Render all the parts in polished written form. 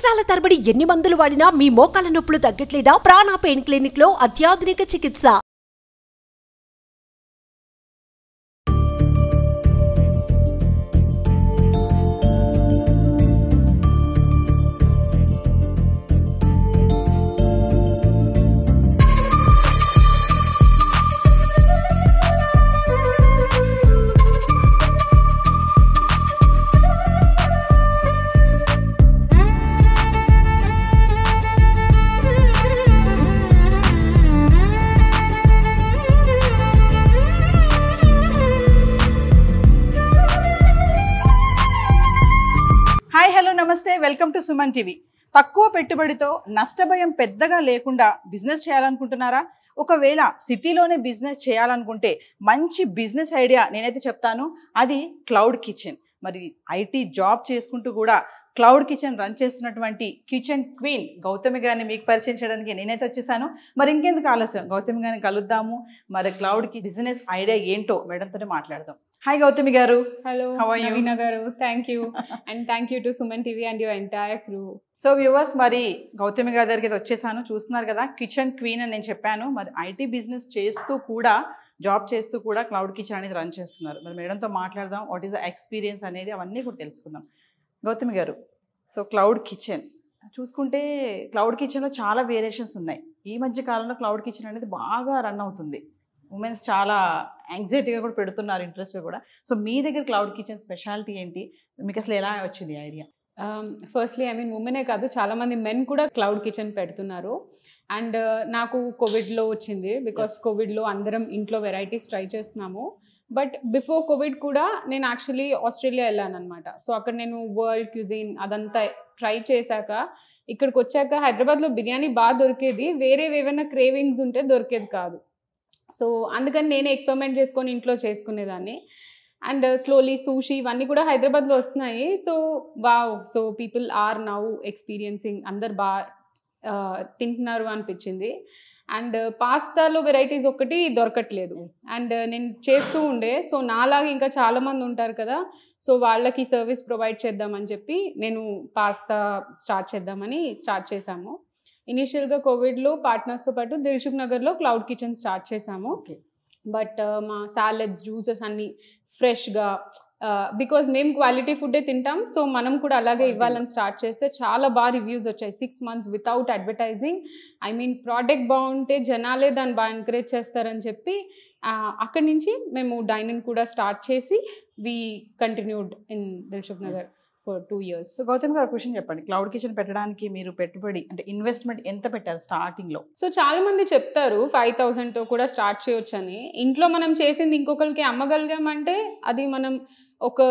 సంవత్సరాల తరబడి ఎన్ని మందులు వాడినా మీ మోకాల నొప్పులు తగ్గట్లేదా? ప్రాణ పెయిన్ క్లినిక్ లో అత్యాధునిక చికిత్స. హాయ్ హలో నమస్తే, వెల్కమ్ టు సుమన్ టీవీ. తక్కువ పెట్టుబడితో నష్టభయం పెద్దగా లేకుండా బిజినెస్ చేయాలనుకుంటున్నారా? ఒకవేళ సిటీలోనే బిజినెస్ చేయాలనుకుంటే మంచి బిజినెస్ ఐడియా నేనైతే చెప్తాను, అది క్లౌడ్ కిచెన్. మరి ఐటీ జాబ్ చేసుకుంటూ కూడా క్లౌడ్ కిచెన్ రన్ చేస్తున్నటువంటి కిచెన్ క్వీన్ గౌతమి గారిని మీకు పరిచయం చేయడానికి నేనైతే వచ్చేసాను. మరి ఇంకెందుకు ఆలస్యం, గౌతమి గారిని కలుద్దాము. మరి క్లౌడ్కి బిజినెస్ ఐడియా ఏంటో మేడంతో మాట్లాడదాం. హాయ్ గౌతమి గారు. Hello, Navina garu. Thank you. And thank you to Suman TV and your entire crew. So viewers, మరి గౌతమి గారి దగ్గరికి వచ్చేసాను. చూస్తున్నారు కదా, కిచెన్ క్వీన్ అని నేను చెప్పాను. మరి ఐటీ బిజినెస్ చేస్తూ కూడా, జాబ్ చేస్తూ కూడా క్లౌడ్ కిచెన్ అనేది రన్ చేస్తున్నారు. మరి మేడంతో మాట్లాడదాం, వాట్ ఈస్ ద ఎక్స్పీరియన్స్ అనేది, అవన్నీ కూడా తెలుసుకుందాం. గౌతమి గారు, సో క్లౌడ్ కిచెన్ చూసుకుంటే క్లౌడ్ కిచెన్లో చాలా వేరియేషన్స్ ఉన్నాయి. ఈ మధ్య కాలంలో క్లౌడ్ కిచెన్ అనేది బాగా రన్ అవుతుంది. ఉమెన్స్ చాలా యాంగ్జైటీగా కూడా పెడుతున్నారు, ఇంట్రెస్ట్గా కూడా. సో మీ దగ్గర క్లౌడ్ కిచెన్ స్పెషాలిటీ ఏంటి, మీకు అసలు ఎలా వచ్చింది ఐడియా? ఫస్ట్లీ ఉమెనే కాదు, చాలామంది మెన్ కూడా క్లౌడ్ కిచెన్ పెడుతున్నారు. అండ్ నాకు కోవిడ్లో వచ్చింది, బికాస్ కోవిడ్లో అందరం ఇంట్లో వెరైటీస్ ట్రై చేస్తున్నాము. బట్ బిఫోర్ కోవిడ్ కూడా నేను యాక్చువల్లీ ఆస్ట్రేలియా వెళ్ళాను అనమాట. సో అక్కడ నేను వరల్డ్ క్యూజిన్ అదంతా ట్రై చేశాక ఇక్కడికి వచ్చాక హైదరాబాద్లో బిర్యానీ బాగా దొరికేది, వేరే ఏమైనా క్రేవింగ్స్ ఉంటే దొరికేది కాదు. సో అందుకని నేనే ఎక్స్పెరిమెంట్ చేసుకొని ఇంట్లో చేసుకునేదాన్ని. అండ్ స్లోలీ సూషీ ఇవన్నీ కూడా హైదరాబాద్లో వస్తున్నాయి. So wow, so people are now experiencing, అందరు బాగా తింటున్నారు అనిపించింది. అండ్ పాస్తాలో వెరైటీస్ ఒక్కటి దొరకట్లేదు. అండ్ నేను చేస్తూ ఉండే, సో నాలాగా ఇంకా చాలామంది ఉంటారు కదా, సో వాళ్ళకి సర్వీస్ ప్రొవైడ్ చేద్దామని చెప్పి నేను పాస్తా స్టార్ట్ చేశాము. ఇనీషియల్గా కోవిడ్లో పార్ట్నర్స్తో పాటు దిల్సుఖ్ నగర్లో క్లౌడ్ కిచెన్ స్టార్ట్ చేశాము. బట్ మా సాలెడ్స్, జ్యూసెస్ అన్నీ ఫ్రెష్గా, బికాజ్ మేము క్వాలిటీ ఫుడ్డే తింటాం, సో మనం కూడా అలాగే ఇవ్వాలని స్టార్ట్ చేస్తే చాలా బాగా రివ్యూస్ వచ్చాయి. 6 months వితౌట్ అడ్వర్టైజింగ్. ప్రోడక్ట్ బాగుంటే జనాలే దాన్ని బాగా ఎంకరేజ్ చేస్తారని చెప్పి అక్కడి నుంచి మేము డైనింగ్ కూడా స్టార్ట్ చేసి we continued in Dilsukh Nagar for 2 years. So Gautam garu, question చెప్పండి, క్లౌడ్ కిచెన్ పెట్టడానికి మీరు పెట్టుబడి అంటే ఇన్వెస్ట్మెంట్ ఎంత పెట్టారు స్టార్టింగ్లో? సో చాలా మంది చెప్తారు 5,000తో కూడా స్టార్ట్ చేయొచ్చు అని. ఇంట్లో మనం చేసింది ఇంకొకరికి అమ్మగలిగామంటే అది మనం ఒక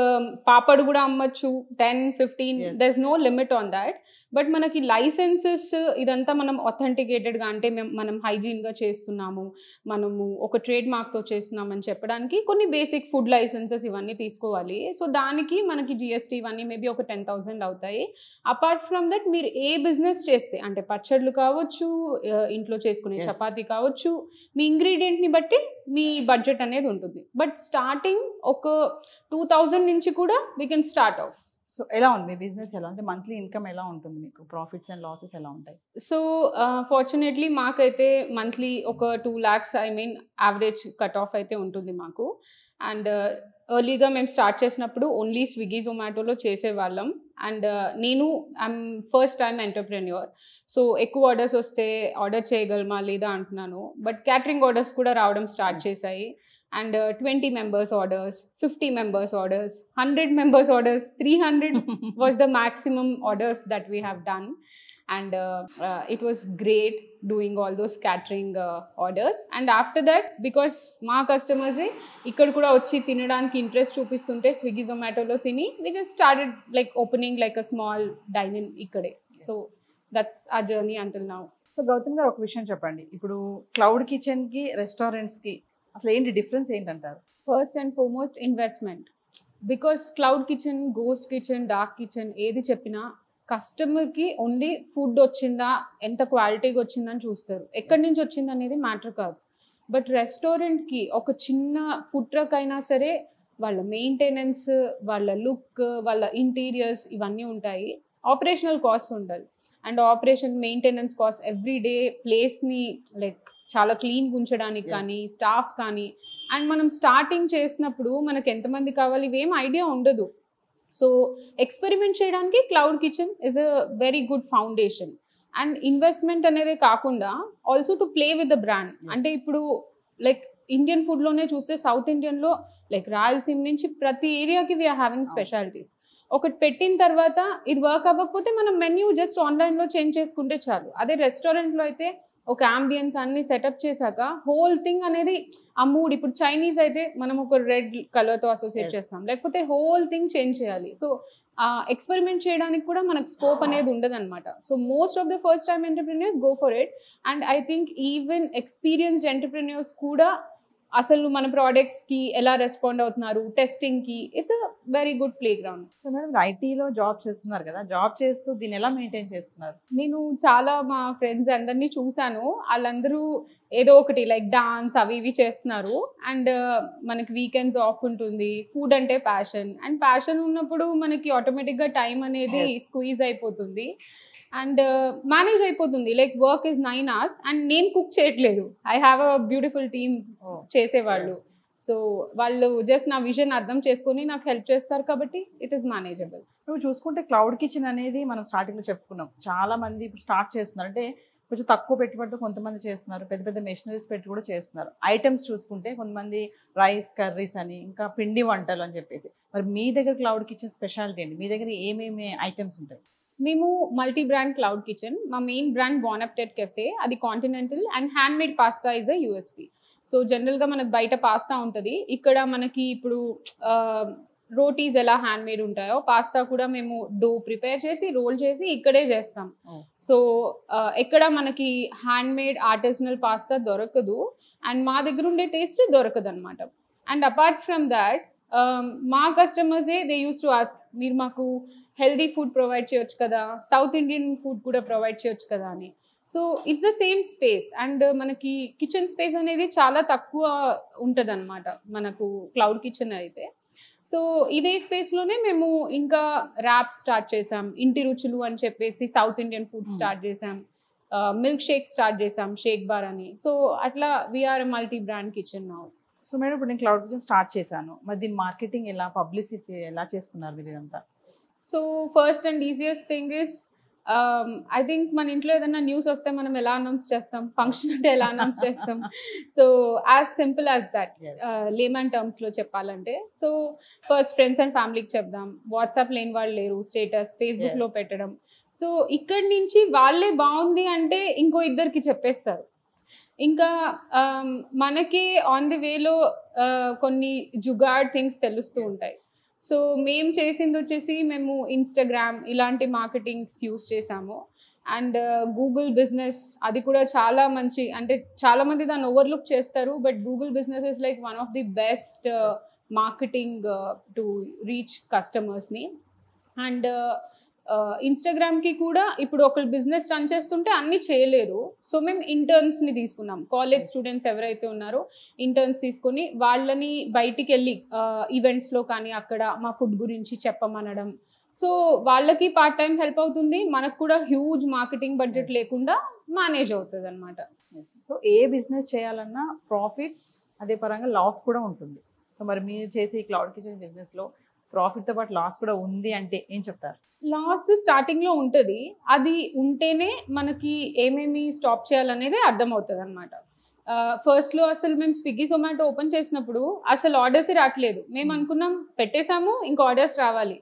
పాపడు కూడా అమ్మచ్చు, 10-15, there is no limit on that. But మనకి లైసెన్సెస్ ఇదంతా మనం అథెంటికేటెడ్గా, అంటే మనం హైజీన్గా చేస్తున్నాము, మనము ఒక ట్రేడ్ మార్క్తో చేస్తున్నామని చెప్పడానికి కొన్ని బేసిక్ ఫుడ్ లైసెన్సెస్ ఇవన్నీ తీసుకోవాలి. సో దానికి మనకి జిఎస్టీ ఇవన్నీ మేబీ ఒక 10,000 అవుతాయి. అపార్ట్ ఫ్రమ్ దట్ మీరు ఏ బిజినెస్ చేస్తే, అంటే పచ్చళ్ళు కావచ్చు, ఇంట్లో చేసుకునే చపాతీ కావచ్చు, మీ ఇంగ్రీడియంట్ని బట్టి మీ బడ్జెట్ అనేది ఉంటుంది. బట్ స్టార్టింగ్ ఒక 2,000 నుంచి కూడా we can start of. So ఎలా ఉంది మీ బిజినెస్, ఎలా అంటే మంత్లీ ఇన్కమ్ ఎలా ఉంటుంది మీకు, ప్రాఫిట్స్ అండ్ లాసెస్ ఎలా ఉంటాయి? సో ఫార్చునేట్లీ మాకైతే మంత్లీ ఒక 2 lakhs యావరేజ్ కట్ ఆఫ్ అయితే ఉంటుంది మాకు. అండ్ ఎర్లీగా మేము స్టార్ట్ చేసినప్పుడు ఓన్లీ స్విగ్గీ, జొమాటోలో చేసేవాళ్ళం. అండ్ నేను I'm first time entrepreneur, so ఎక్కువ ఆర్డర్స్ వస్తే ఆర్డర్ చేయగలమా లేదా అంటున్నాను. బట్ క్యాటరింగ్ ఆర్డర్స్ కూడా రావడం స్టార్ట్ చేశాయి. And 20 members orders, 50 members orders, 100 members orders, 300 was the maximum orders that we have done. And it was great doing all those catering orders. And after that, because మా customers ఇక్కడ కూడా వచ్చి తినడానికి interest చూపిస్తుంటే Swiggy, జొమాటోలో తిని we just started like opening like a small dine-in ఇక్కడే. So that's our journey until now. So Gautam garu, ఒక విషయం చెప్పండి, ఇప్పుడు క్లౌడ్ కిచెన్కి రెస్టారెంట్స్కి అసలు ఏంటి డిఫరెన్స్ ఏంటంటారు? First and foremost investment. Because cloud kitchen, ghost kitchen, dark kitchen ఏది చెప్పినా కస్టమర్కి ఓన్లీ ఫుడ్ వచ్చిందా, ఎంత క్వాలిటీగా వచ్చిందని చూస్తారు, ఎక్కడి నుంచి వచ్చింది అనేది మ్యాటర్ కాదు. బట్ రెస్టారెంట్కి ఒక చిన్న ఫుడ్ ట్రక్ అయినా సరే వాళ్ళ మెయింటెనెన్స్, వాళ్ళ లుక్, వాళ్ళ ఇంటీరియర్స్ ఇవన్నీ ఉంటాయి. ఆపరేషనల్ కాస్ట్ ఉండాలి. And operation maintenance cost, everyday ప్లేస్ని లైక్ చాలా క్లీన్గా ఉంచడానికి కానీ, స్టాఫ్ కానీ. అండ్ మనం స్టార్టింగ్ చేసినప్పుడు మనకు ఎంతమంది కావాలి ఇవేం ఐడియా ఉండదు. సో ఎక్స్పెరిమెంట్ చేయడానికి cloud kitchen is a very good foundation. And investment అనేది కాకుండా also to play with the brand. అంటే ఇప్పుడు లైక్ ఇండియన్ ఫుడ్లోనే చూస్తే సౌత్ ఇండియన్లో లైక్ రాయలసీమ నుంచి ప్రతి ఏరియాకి వీఆర్ హ్యావింగ్ స్పెషాలిటీస్. ఒకటి పెట్టిన తర్వాత ఇది వర్క్ అవ్వకపోతే మనం మెన్యూ జస్ట్ ఆన్లైన్లో చేంజ్ చేసుకుంటే చాలు. అదే రెస్టారెంట్లో అయితే ఒక అంబియన్స్ అన్ని సెటప్ చేశాక హోల్ థింగ్ అనేది ఆ మూడ్, ఇప్పుడు చైనీస్ అయితే మనం ఒక రెడ్ కలర్తో అసోసియేట్ చేస్తాం, లేకపోతే హోల్ థింగ్ చేంజ్ చేయాలి. సో ఎక్స్పెరిమెంట్ చేయడానికి కూడా మనకు స్కోప్ అనేది ఉండదు అనమాట. So most of the first time entrepreneurs go for it. And I think even experienced entrepreneurs కూడా అసలు మన ప్రోడక్ట్స్కి ఎలా రెస్పాండ్ అవుతున్నారు, టెస్టింగ్కి, it's a very good playground. So madam ఐటీలో జాబ్ చేస్తున్నారు కదా, జాబ్ చేస్తూ దీన్ని ఎలా మెయింటైన్ చేస్తున్నారు? నేను చాలా మా ఫ్రెండ్స్ అందరినీ చూశాను, వాళ్ళందరూ ఏదో ఒకటి లైక్ డాన్స్ అవి ఇవి చేస్తున్నారు. అండ్ మనకి వీకెండ్స్ ఆఫ్ ఉంటుంది, ఫుడ్ అంటే ప్యాషన్, అండ్ ప్యాషన్ ఉన్నప్పుడు మనకి ఆటోమేటిక్గా టైం అనేది స్క్వీజ్ అయిపోతుంది అండ్ మేనేజ్ అయిపోతుంది. Like work is 9 hours and నేను కుక్ చేయట్లేదు, I have a beautiful team చేసేవాళ్ళు. సో వాళ్ళు జస్ట్ నా విజన్ అర్థం చేసుకొని నాకు హెల్ప్ చేస్తారు కాబట్టి ఇట్ ఈస్ మేనేజబుల్. నువ్వు చూసుకుంటే క్లౌడ్ కిచెన్ అనేది మనం స్టార్టింగ్లో చెప్పుకున్నాం, చాలా మంది ఇప్పుడు స్టార్ట్ చేస్తున్నారు. అంటే కొంచెం తక్కువ పెట్టుబడితో కొంతమంది చేస్తున్నారు, పెద్ద పెద్ద మెషినరీస్ పెట్టి కూడా చేస్తున్నారు. ఐటమ్స్ చూసుకుంటే కొంతమంది రైస్ కర్రీస్ అని, ఇంకా పిండి వంటలు అని చెప్పేసి. మరి మీ దగ్గర క్లౌడ్ కిచెన్ స్పెషాలిటీ అండి, మీ దగ్గర ఏమేమి ఐటమ్స్ ఉంటాయి? మేము మల్టీ బ్రాండ్ క్లౌడ్ కిచెన్. మా మెయిన్ బ్రాండ్ బాన్ అపెటైట్ కెఫే, అది continental, and hand made pasta is a USP. So జనరల్గా మనకు బయట పాస్తా ఉంటుంది, ఇక్కడ మనకి ఇప్పుడు రోటీస్ ఎలా హ్యాండ్ మేడ్ ఉంటాయో పాస్తా కూడా మేము డో ప్రిపేర్ చేసి రోల్ చేసి ఇక్కడే చేస్తాం. సో ఎక్కడ మనకి హ్యాండ్ మేడ్ ఆర్టిజనల్ పాస్తా దొరకదు, అండ్ మా దగ్గర ఉండే టేస్ట్ దొరకదు అనమాట. అండ్ అపార్ట్ ఫ్రమ్ దాట్ మా కస్టమర్సే దే యూస్ టు ఆస్క్, మీరు మాకు హెల్దీ ఫుడ్ ప్రొవైడ్ చేయొచ్చు కదా, సౌత్ ఇండియన్ ఫుడ్ కూడా ప్రొవైడ్ చేయొచ్చు కదా అని. So it's the same space, and మనకి కిచెన్ స్పేస్ అనేది చాలా తక్కువ ఉంటుంది అనమాట మనకు క్లౌడ్ కిచెన్ అయితే. సో ఇదే స్పేస్లోనే మేము ఇంకా ర్యాప్ స్టార్ట్ చేసాం, ఇంటి రుచులు అని చెప్పేసి సౌత్ ఇండియన్ ఫుడ్ స్టార్ట్ చేసాం, మిల్క్ షేక్ స్టార్ట్ చేసాం, షేక్ బార్ అని. సో అట్లా we are multi brand kitchen now. So madam ఇప్పుడు నేను క్లౌడ్ కిచెన్ స్టార్ట్ చేశాను, మరి దీని మార్కెటింగ్ ఎలా, పబ్లిసిటీ ఎలా చేసుకున్నారు మీరు ఇదంతా? So first and easiest thing is I think మన ఇంట్లో ఏదైనా న్యూస్ వస్తే మనం ఎలా అనౌన్స్ చేస్తాం, ఫంక్షన్ అంటే ఎలా అనౌన్స్ చేస్తాం. So as simple as that, layman టర్మ్స్లో చెప్పాలంటే. సో ఫస్ట్ ఫ్రెండ్స్ అండ్ ఫ్యామిలీకి చెప్దాం, వాట్సాప్ లేని వాళ్ళు లేరు, స్టేటస్ ఫేస్బుక్లో పెట్టడం. సో ఇక్కడి నుంచి వాళ్ళే బాగుంది అంటే ఇంకో ఇద్దరికి చెప్పేస్తారు. ఇంకా మనకి ఆన్ ది వేలో కొన్ని జుగాడ్ థింగ్స్ తెలుస్తూ ఉంటాయి. సో మేము చేసింది వచ్చేసి మేము ఇన్స్టాగ్రామ్ ఇలాంటి మార్కెటింగ్స్ యూస్ చేసాము, అండ్ గూగుల్ బిజినెస్ అది కూడా చాలా మంచి, అంటే చాలామంది దాన్ని ఓవర్లుక్ చేస్తారు, but Google business is like one of the best marketing to reach కస్టమర్స్ని. అండ్ ఇన్స్టాగ్రామ్కి కూడా ఇప్పుడు ఒకళ్ళు బిజినెస్ రన్ చేస్తుంటే అన్నీ చేయలేరు, సో మేము ఇంటర్న్స్ని తీసుకున్నాం. కాలేజ్ స్టూడెంట్స్ ఎవరైతే ఉన్నారో ఇంటర్న్స్ తీసుకొని వాళ్ళని బయటికి వెళ్ళి ఈవెంట్స్లో కానీ అక్కడ మా ఫుడ్ గురించి చెప్పమనడం. సో వాళ్ళకి పార్ట్ టైం హెల్ప్ అవుతుంది, మనకు కూడా హ్యూజ్ మార్కెటింగ్ బడ్జెట్ లేకుండా మేనేజ్ అవుతుంది అనమాట. సో ఏ బిజినెస్ చేయాలన్నా ప్రాఫిట్ అదే పరంగా లాస్ కూడా ఉంటుంది. సో మరి మీరు చేసే ఈ క్లౌడ్ కిచెన్ బిజినెస్లో ప్రాఫిట్తో పాటు లాస్ కూడా ఉంది అంటే ఏం చెప్తారు? లాస్ స్టార్టింగ్లో ఉంటుంది, అది ఉంటేనే మనకి ఏమేమి స్టాప్ చేయాలనేది అర్థమవుతుంది అనమాట. ఫస్ట్లో అసలు మేము స్విగ్గీ జొమాటో ఓపెన్ చేసినప్పుడు అసలు ఆర్డర్స్ రావట్లేదు, మేము అనుకున్నాం పెట్టేశాము ఇంకా ఆర్డర్స్ రావాలి,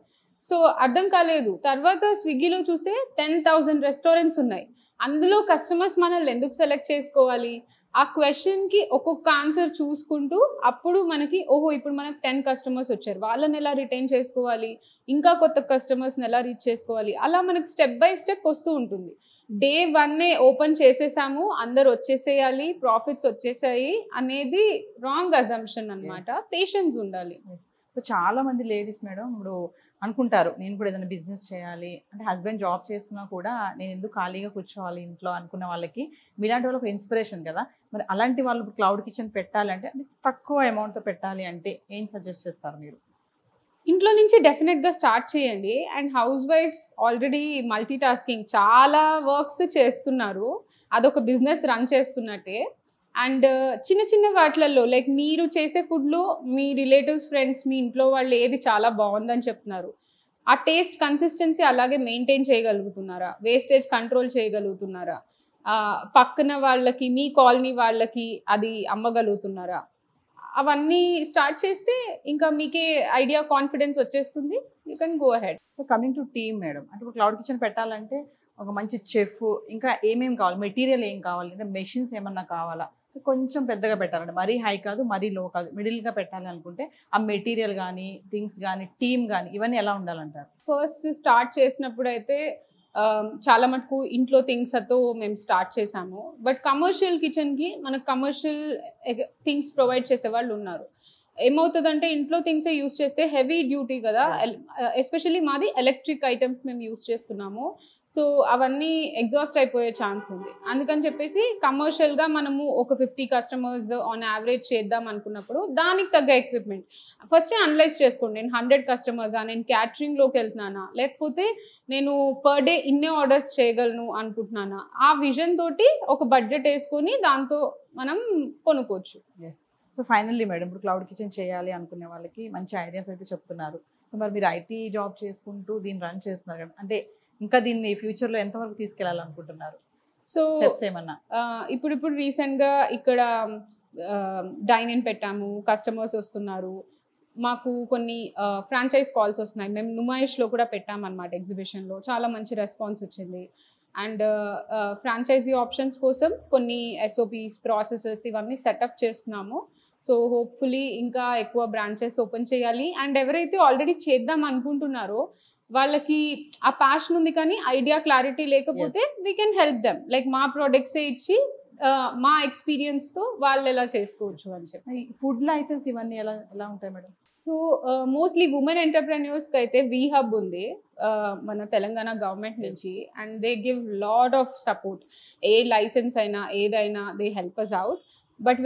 సో అర్థం కాలేదు. తర్వాత స్విగ్గీలో చూస్తే 10,000 రెస్టారెంట్స్ ఉన్నాయి, అందులో కస్టమర్స్ మనల్ని ఎందుకు సెలెక్ట్ చేసుకోవాలి, ఆ క్వశ్చన్కి ఒక్కొక్క ఆన్సర్ చూసుకుంటూ అప్పుడు మనకి ఓహో ఇప్పుడు మనకు 10 కస్టమర్స్ వచ్చారు, వాళ్ళని ఎలా రిటైన్ చేసుకోవాలి, ఇంకా కొత్త కస్టమర్స్ని ఎలా రీచ్ చేసుకోవాలి, అలా మనకు స్టెప్ బై స్టెప్ వస్తూ ఉంటుంది. డే 1 ఓపెన్ చేసేసాము అందరు వచ్చేసేయాలి ప్రాఫిట్స్ వచ్చేసాయి అనేది రాంగ్ అజంప్షన్ అనమాట. పేషెన్స్ ఉండాలి. సో చాలా మంది లేడీస్ మేడం ఇప్పుడు అనుకుంటారు నేను కూడా ఏదైనా బిజినెస్ చేయాలి అంటే, హస్బెండ్ జాబ్ చేస్తున్నా కూడా నేను ఎందుకు ఖాళీగా కూర్చోవాలి ఇంట్లో అనుకున్న వాళ్ళకి మీలాంటి వాళ్ళకి ఇన్స్పిరేషన్ కదా. మరి అలాంటి వాళ్ళు క్లౌడ్ కిచెన్ పెట్టాలంటే అంటే తక్కువ అమౌంట్తో పెట్టాలి అంటే ఏం సజెస్ట్ చేస్తారు మీరు? ఇంట్లో నుంచి డెఫినెట్గా స్టార్ట్ చేయండి. And house wives already multi tasking చాలా వర్క్స్ చేస్తున్నారు, అదొక బిజినెస్ రన్ చేస్తున్నట్టే. అండ్ చిన్న చిన్న వాటిలలో లైక్ మీరు చేసే ఫుడ్లో మీ రిలేటివ్స్ ఫ్రెండ్స్ మీ ఇంట్లో వాళ్ళు ఏది చాలా బాగుందని చెప్తున్నారు, ఆ టేస్ట్ కన్సిస్టెన్సీ అలాగే మెయింటైన్ చేయగలుగుతున్నారా, వేస్టేజ్ కంట్రోల్ చేయగలుగుతున్నారా, పక్కన వాళ్ళకి మీ కాలనీ వాళ్ళకి అది అమ్మగలుగుతున్నారా, అవన్నీ స్టార్ట్ చేస్తే ఇంకా మీకే ఐడియా కాన్ఫిడెన్స్ వచ్చేస్తుంది. You can go ahead. So coming to team madam, అంటే ఇప్పుడు క్లౌడ్ కిచెన్ పెట్టాలంటే ఒక మంచి చెఫ్, ఇంకా ఏమేమి కావాలి, మెటీరియల్ ఏం కావాలి, అంటే మెషిన్స్ ఏమన్నా కావాలా, కొంచెం పెద్దగా పెట్టాలంటే మరీ హై కాదు మరీ లో కాదు మిడిల్గా పెట్టాలి అనుకుంటే ఆ మెటీరియల్ కానీ థింగ్స్ కానీ టీమ్ కానీ ఇవన్నీ ఎలా ఉండాలంటారు? ఫస్ట్ స్టార్ట్ చేసినప్పుడు అయితే చాలా మటుకు ఇంట్లో థింగ్స్తో మేము స్టార్ట్ చేసాము. బట్ కమర్షియల్ కిచెన్కి మనకు కమర్షియల్ థింగ్స్ ప్రొవైడ్ చేసే వాళ్ళు ఉన్నారు. ఏమవుతుందంటే ఇంట్లో థింగ్సే యూస్ చేస్తే హెవీ డ్యూటీ కదా, ఎస్పెషల్లీ మాది ఎలక్ట్రిక్ ఐటమ్స్ మేము యూస్ చేస్తున్నాము. సో అవన్నీ ఎగ్జాస్ట్ అయిపోయే ఛాన్స్ ఉంది. అందుకని చెప్పేసి కమర్షియల్గా మనము ఒక 50 కస్టమర్స్ ఆన్ యావరేజ్ చేద్దాం అనుకున్నప్పుడు దానికి తగ్గ ఎక్విప్మెంట్ ఫస్ట్ అనలైజ్ చేసుకోండి. నేను 100 కస్టమర్సా, నేను క్యాటరింగ్లోకి వెళ్తున్నానా, లేకపోతే నేను పర్ డే ఇన్నే ఆర్డర్స్ చేయగలను అనుకుంటున్నానా, ఆ విజన్ తోటి ఒక బడ్జెట్ వేసుకొని దాంతో మనం కొనుక్కోవచ్చు. ఎస్. సో ఫైనల్లీ మేడం, ఇప్పుడు క్లౌడ్ కిచెన్ చేయాలి అనుకునే వాళ్ళకి మంచి ఐడియాస్ అయితే చెప్తున్నారు. సో మరి మీరు ఐటీ జాబ్ చేసుకుంటూ దీన్ని రన్ చేస్తున్నారు కదా, అంటే ఇంకా దీన్ని ఫ్యూచర్లో ఎంతవరకు తీసుకెళ్ళాలనుకుంటున్నారు? సో స్టెప్స్ ఏమన్నా? ఇప్పుడు రీసెంట్గా ఇక్కడ డైన్ ఇన్ పెట్టాము, కస్టమర్స్ వస్తున్నారు, మాకు కొన్ని ఫ్రాంచైజ్ కాల్స్ వస్తున్నాయి. మేము నుమాయిష్లో కూడా పెట్టామన్నమాట, ఎగ్జిబిషన్లో చాలా మంచి రెస్పాన్స్ వచ్చింది. అండ్ ఫ్రాంచైజీ ఆప్షన్స్ కోసం కొన్ని SOPs ప్రాసెసెస్ ఇవన్నీ సెటప్ చేస్తున్నాము. సో హోప్ఫుల్లీ ఇంకా ఎక్కువ బ్రాంచెస్ ఓపెన్ చేయాలి. అండ్ ఎవరైతే ఆల్రెడీ చేద్దాం అనుకుంటున్నారో వాళ్ళకి ఆ ప్యాషన్ ఉంది కానీ ఐడియా క్లారిటీ లేకపోతే we can help them, like మా ప్రోడక్ట్సే ఇచ్చి మా ఎక్స్పీరియన్స్తో వాళ్ళు ఎలా చేసుకోవచ్చు అని చెప్పి. ఫుడ్ లైసెన్స్ ఇవన్నీ ఎలా ఉంటాయి మేడం? సో మోస్ట్లీ ఉమెన్ ఎంటర్ప్రెన్యూర్స్కి అయితే V-Hub ఉంది మన తెలంగాణ గవర్నమెంట్ నుంచి. And they give lot of support. ఏ లైసెన్స్ అయినా ఏదైనా they help us out. But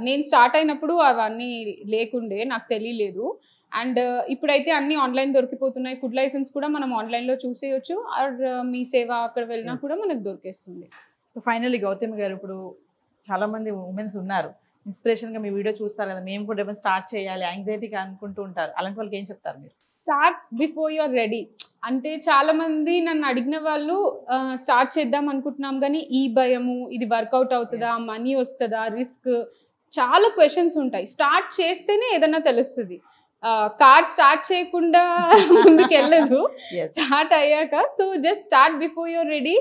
నేను స్టార్ట్ అయినప్పుడు అవన్నీ లేకుండే, నాకు తెలియలేదు. అండ్ ఇప్పుడైతే అన్నీ ఆన్లైన్ దొరికిపోతున్నాయి. ఫుడ్ లైసెన్స్ కూడా మనం ఆన్లైన్లో చూసేయచ్చు, ఆర్ మీ సేవ అక్కడ వెళ్ళినా కూడా మనకు దొరికేస్తుంది. సో ఫైనల్లీ గౌతమి గారు, ఇప్పుడు చాలామంది ఉమెన్స్ ఉన్నారు, ఇన్స్పిరేషన్గా మీ వీడియో చూస్తారు కదా, మేము కూడా ఏమైనా స్టార్ట్ చేయాలి యాంగ్జైటీగా అనుకుంటూ ఉంటారు, అలాంటి వాళ్ళకి ఏం చెప్తారు మీరు? Start before you are ready. అంటే చాలామంది నన్ను అడిగిన వాళ్ళు స్టార్ట్ చేద్దాం అనుకుంటున్నాం కానీ ఈ భయము, ఇది వర్కౌట్ అవుతుందా, మనీ వస్తుందా, రిస్క్, చాలా క్వశ్చన్స్ ఉంటాయి. స్టార్ట్ చేస్తేనే ఏదైనా తెలుస్తుంది. కార్ స్టార్ట్ చేయకుండా ముందుకు వెళ్ళదు, స్టార్ట్ అయ్యాక. So just start before you are ready.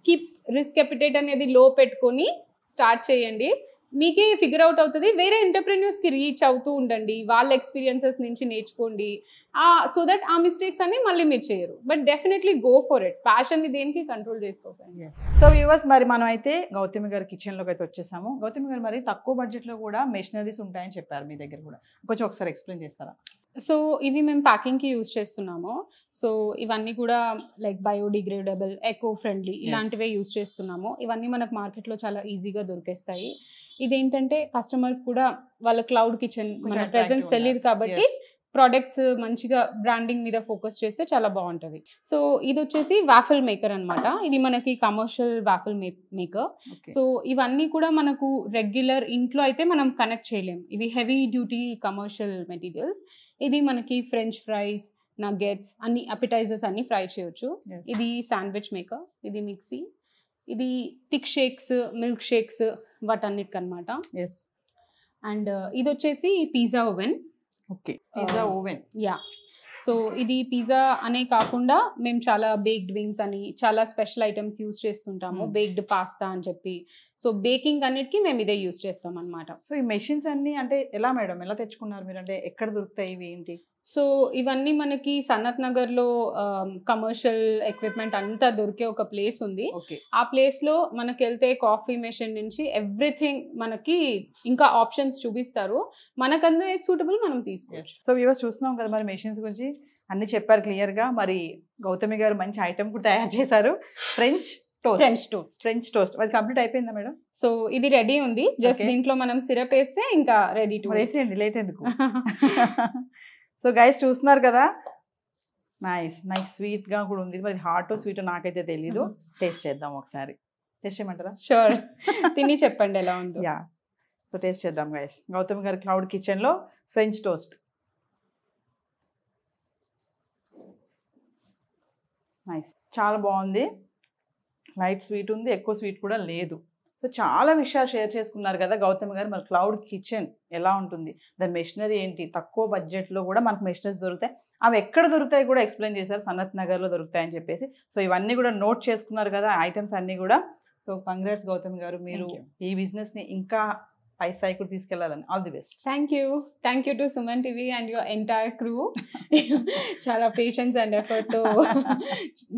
Keep risk appetite అనేది లో పెట్టుకొని స్టార్ట్ చేయండి, మీకే ఫిగర్ అవుట్ అవుతుంది. వేరే ఎంటర్ప్రెన్యూర్స్కి రీచ్ అవుతూ ఉండండి, వాళ్ళ ఎక్స్పీరియన్సెస్ నుంచి నేర్చుకోండి, సో దట్ ఆ మిస్టేక్స్ అన్ని మళ్ళీ మీరు చేయరు. But definitely go for it. ప్యాషన్ని దేనికి కంట్రోల్ చేసుకోకండి. సో వ్యూవర్స్, మరి మనం అయితే గౌతమి గారి కిచెన్లోకి అయితే వచ్చేసాము. గౌతమి గారు, మరి తక్కువ బడ్జెట్లో కూడా మెషినరీస్ ఉంటాయని చెప్పారు మీ దగ్గర కూడా, కొంచెం ఒకసారి ఎక్స్ప్లెయిన్ చేస్తారా? సో ఇవి మేము ప్యాకింగ్కి యూజ్ చేస్తున్నాము. సో ఇవన్నీ కూడా లైక్ బయోడిగ్రేడబుల్, ఎకో ఫ్రెండ్లీ ఇలాంటివే యూజ్ చేస్తున్నాము. ఇవన్నీ మనకు మార్కెట్లో చాలా ఈజీగా దొరికేస్తాయి. ఇదేంటంటే కస్టమర్ కూడా వాళ్ళ క్లౌడ్ కిచెన్ మన ప్రెజెన్స్ తెలియదు కాబట్టి ప్రోడక్ట్స్ మంచిగా బ్రాండింగ్ మీద ఫోకస్ చేస్తే చాలా బాగుంటుంది. సో ఇది వచ్చేసి వాఫిల్ మేకర్ అనమాట. ఇది మనకి కమర్షియల్ వాఫిల్ మేకర్. సో ఇవన్నీ కూడా మనకు రెగ్యులర్ ఇంట్లో అయితే మనం కనెక్ట్ చేయలేం, ఇవి హెవీ డ్యూటీ కమర్షియల్ మెటీరియల్స్. ఇది మనకి ఫ్రెంచ్ ఫ్రైస్, నగ్గెట్స్, అన్ని అపిటైజర్స్ అన్ని ఫ్రై చేయొచ్చు. ఇది శాండ్విచ్ మేకర్, ఇది మిక్సీ, ఇది థిక్ షేక్స్, మిల్క్ షేక్స్ వాటన్నిటికనమాట. అండ్ ఇది వచ్చేసి pizza oven. Okay, pizza oven. Ya. So ఇది పిజ్జా అనే కాకుండా మేము చాలా బేక్డ్ వింగ్స్ అని చాలా స్పెషల్ ఐటమ్స్ యూజ్ చేస్తుంటాము, బేక్డ్ పాస్తా అని చెప్పి. సో బేకింగ్ అన్నిటికీ మేము ఇదే యూజ్ చేస్తాం అనమాట. సో ఈ మెషిన్స్ అన్ని అంటే ఎలా మేడం, ఎలా తెచ్చుకున్నారు మీరు, అంటే ఎక్కడ దొరుకుతాయి ఇవి, ఏంటి? సో ఇవన్నీ మనకి సనత్ నగర్లో కమర్షియల్ ఎక్విప్మెంట్ అంతా దొరికే ఒక ప్లేస్ ఉంది. ఆ ప్లేస్లో మనకి వెళ్తే కాఫీ మెషిన్ నుంచి ఎవ్రీథింగ్ మనకి ఇంకా ఆప్షన్స్ చూపిస్తారు, మనకందరూ ఏది సూటబుల్ మనం తీసుకోవచ్చు. సో వ్యూవర్స్ చూస్తున్నాం కదా, మరి మెషిన్స్ గురించి అన్ని చెప్పారు క్లియర్గా. మరి గౌతమి గారు మంచి ఐటమ్ కూడా తయారు చేశారు, ఫ్రెంచ్ టోస్ట్. అది కంప్లీట్ అయిపోయిందా మేడం? సో ఇది రెడీ ఉంది, జస్ట్ దీంట్లో మనం సిరప్ వేస్తే ఇంకా రెడీ టు. వేసేయండి, లేట్ ఎందుకు. సో గైస్ చూస్తున్నారు కదా, నైస్ స్వీట్గా కూడా ఉంది. మరి హాట్ స్వీట్ నాకైతే తెలీదు. టేస్ట్ చేద్దాం ఒకసారి. టేస్ట్ చేయమంటారా? షూర్. తిని చెప్పండి ఎలా ఉందో. యా, సో టేస్ట్ చేద్దాం గైస్. గౌతమ్ గారి క్లౌడ్ కిచెన్లో ఫ్రెంచ్ టోస్ట్. నైస్, చాలా బాగుంది. లైట్ స్వీట్ ఉంది, ఎక్కువ స్వీట్ కూడా లేదు. సో చాలా విషయాలు షేర్ చేసుకున్నారు కదా గౌతమ్ గారు. మరి క్లౌడ్ కిచెన్ ఎలా ఉంటుంది, దాని మెషినరీ ఏంటి, తక్కువ బడ్జెట్లో కూడా మనకు మెషినరీస్ దొరుకుతాయి, అవి ఎక్కడ దొరుకుతాయి కూడా ఎక్స్ప్లెయిన్ చేశారు. సనత్ నగర్లో దొరుకుతాయని చెప్పేసి. సో ఇవన్నీ కూడా నోట్ చేసుకున్నారు కదా ఐటమ్స్ అన్నీ కూడా. సో కంగ్రాట్స్ గౌతమ్ గారు, మీరు ఈ బిజినెస్ని ఇంకా పై స్థాయికి కూడా తీసుకెళ్లాలని. All the best. Thank you to Suman TV and your entire crew. చాలా పేషెన్స్ అండ్ ఎఫర్ట్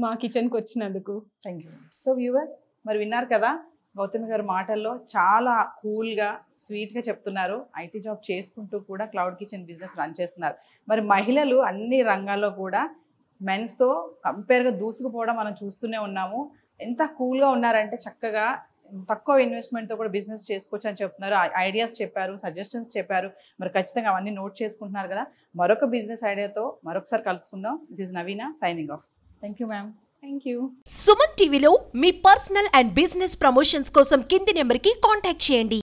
మా కిచెన్కి వచ్చినందుకు. Thank you. సో వ్యూవర్, మరి విన్నారు కదా గౌతమ్ గారి మాటల్లో, చాలా కూల్గా స్వీట్గా చెప్తున్నారు. ఐటీ జాబ్ చేసుకుంటూ కూడా క్లౌడ్ కిచెన్ బిజినెస్ రన్ చేస్తున్నారు. మరి మహిళలు అన్ని రంగాల్లో కూడా మెన్స్తో కంపేర్గా దూసుకుపోవడం మనం చూస్తూనే ఉన్నాము. ఎంత కూల్గా ఉన్నారంటే చక్కగా తక్కువ ఇన్వెస్ట్మెంట్తో కూడా బిజినెస్ చేసుకోవచ్చు అని చెప్తున్నారు. ఐడియాస్ చెప్పారు, సజెషన్స్ చెప్పారు. మరి ఖచ్చితంగా అవన్నీ నోట్ చేసుకుంటున్నారు కదా. మరొక బిజినెస్ ఐడియాతో మరొకసారి కలుసుకుందాం. This is Naveena signing off. Thank you ma'am. Thank you. Suman టీవీలో మీ పర్సనల్ అండ్ బిజినెస్ ప్రమోషన్స్ కోసం కింది నెంబర్కి కాంటాక్ట్ చేయండి.